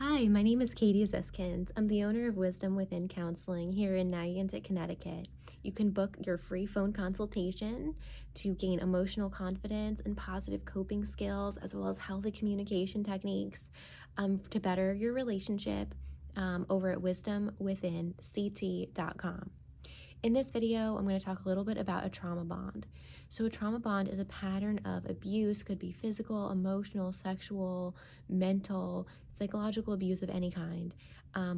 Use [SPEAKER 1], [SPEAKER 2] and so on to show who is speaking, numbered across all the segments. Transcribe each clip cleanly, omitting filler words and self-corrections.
[SPEAKER 1] Hi, my name is Katie Ziskind. I'm the owner of Wisdom Within Counseling here in Niantic, Connecticut. You can book your free phone consultation to gain emotional confidence and positive coping skills, as well as healthy communication techniques to better your relationship over at wisdomwithinct.com. In this video, I'm going to talk a little bit about a trauma bond. So a trauma bond is a pattern of abuse, could be physical, emotional, sexual, mental, psychological abuse of any kind,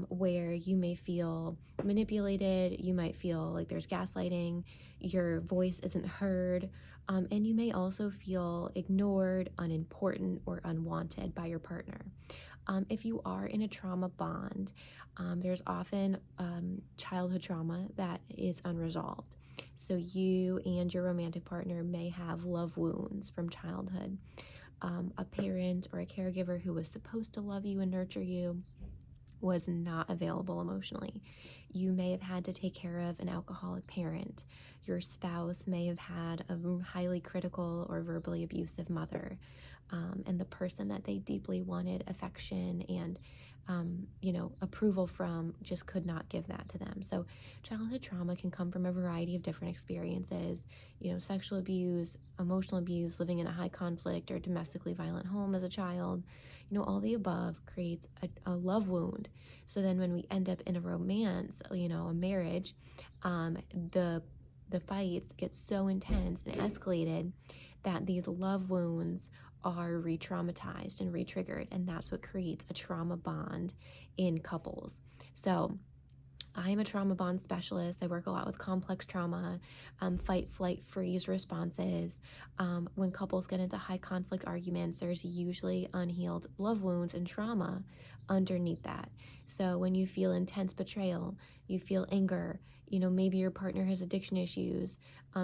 [SPEAKER 1] where you may feel manipulated, you might feel like there's gaslighting, your voice isn't heard, and you may also feel ignored, unimportant, or unwanted by your partner. If you are in a trauma bond, there's often childhood trauma that is unresolved. So you and your romantic partner may have love wounds from childhood. A parent or a caregiver who was supposed to love you and nurture you was not available emotionally. You may have had to take care of an alcoholic parent. Your spouse may have had a highly critical or verbally abusive mother. And the person that they deeply wanted affection and approval from just could not give that to them. So childhood trauma can come from a variety of different experiences, sexual abuse, emotional abuse, living in a high conflict or domestically violent home as a child. All the above creates a love wound. So then when we end up in a romance, a marriage, the fights get so intense and escalated that these love wounds are re-traumatized and re-triggered, and that's what creates a trauma bond in couples. So I'm a trauma bond specialist. I work a lot with complex trauma, fight, flight, freeze responses. When couples get into high conflict arguments, there's usually unhealed love wounds and trauma underneath that. So when you feel intense betrayal, you feel anger, maybe your partner has addiction issues,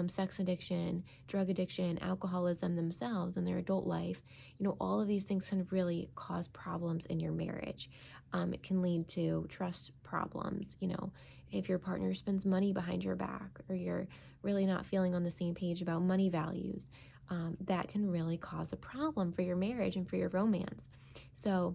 [SPEAKER 1] sex addiction, drug addiction, alcoholism themselves in their adult life, all of these things can really cause problems in your marriage. It can lead to trust problems, if your partner spends money behind your back or you're really not feeling on the same page about money values, that can really cause a problem for your marriage and for your romance. So,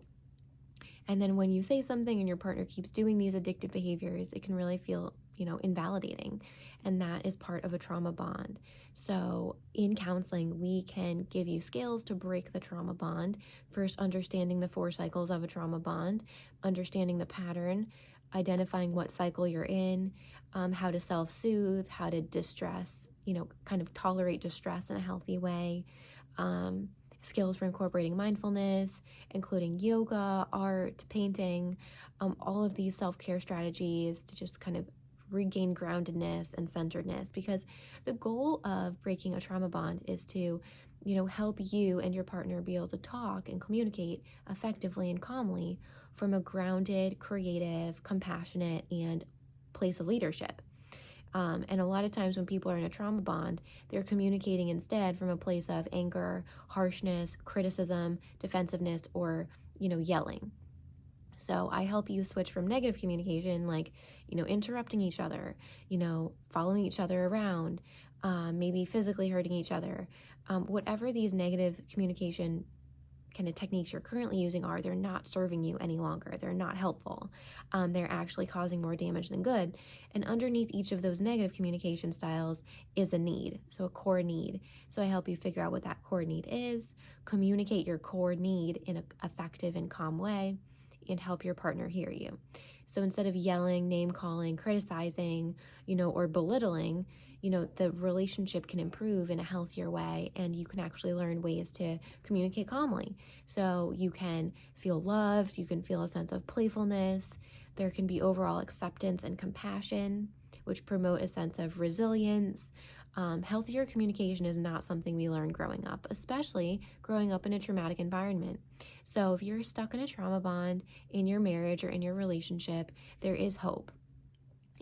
[SPEAKER 1] and then when you say something and your partner keeps doing these addictive behaviors, it can really feel, invalidating. And that is part of a trauma bond. So in counseling, we can give you skills to break the trauma bond. First, understanding the 4 cycles of a trauma bond, understanding the pattern, identifying what cycle you're in, how to self-soothe, how to distress, kind of tolerate distress in a healthy way, skills for incorporating mindfulness, including yoga, art, painting, all of these self-care strategies to just kind of regain groundedness and centeredness, because the goal of breaking a trauma bond is to, help you and your partner be able to talk and communicate effectively and calmly from a grounded, creative, compassionate, and place of leadership. And a lot of times when people are in a trauma bond, they're communicating instead from a place of anger, harshness, criticism, defensiveness, or, yelling. So I help you switch from negative communication, like, interrupting each other, following each other around, maybe physically hurting each other. Whatever these negative communication kind of techniques you're currently using are, they're not serving you any longer. They're not helpful. They're actually causing more damage than good. And underneath each of those negative communication styles is a need, so a core need. So I help you figure out what that core need is, communicate your core need in an effective and calm way, and help your partner hear you. So instead of yelling, name calling, criticizing, or belittling, the relationship can improve in a healthier way, and you can actually learn ways to communicate calmly. So you can feel loved, you can feel a sense of playfulness, there can be overall acceptance and compassion, which promote a sense of resilience. Healthier communication is not something we learn growing up, especially growing up in a traumatic environment. So if you're stuck in a trauma bond in your marriage or in your relationship, there is hope.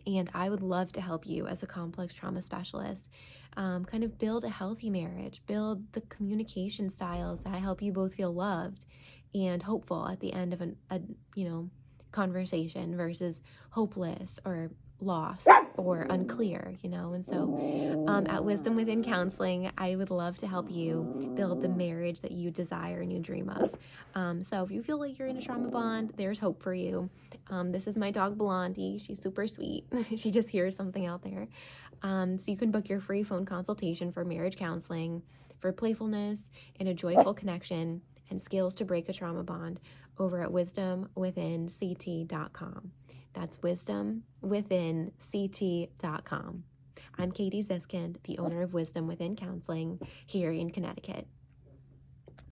[SPEAKER 1] And I would love to help you as a complex trauma specialist kind of build a healthy marriage, build the communication styles that help you both feel loved and hopeful at the end of a conversation versus hopeless or lost or unclear, and so at Wisdom Within Counseling, I would love to help you build the marriage that you desire and you dream of. So if you feel like you're in a trauma bond, there's hope for you. This is my dog Blondie. She's super sweet. She just hears something out there. So you can book your free phone consultation for marriage counseling, for playfulness and a joyful connection and skills to break a trauma bond over at wisdomwithinct.com. That's wisdomwithinct.com. I'm Katie Ziskind, the owner of Wisdom Within Counseling here in Connecticut.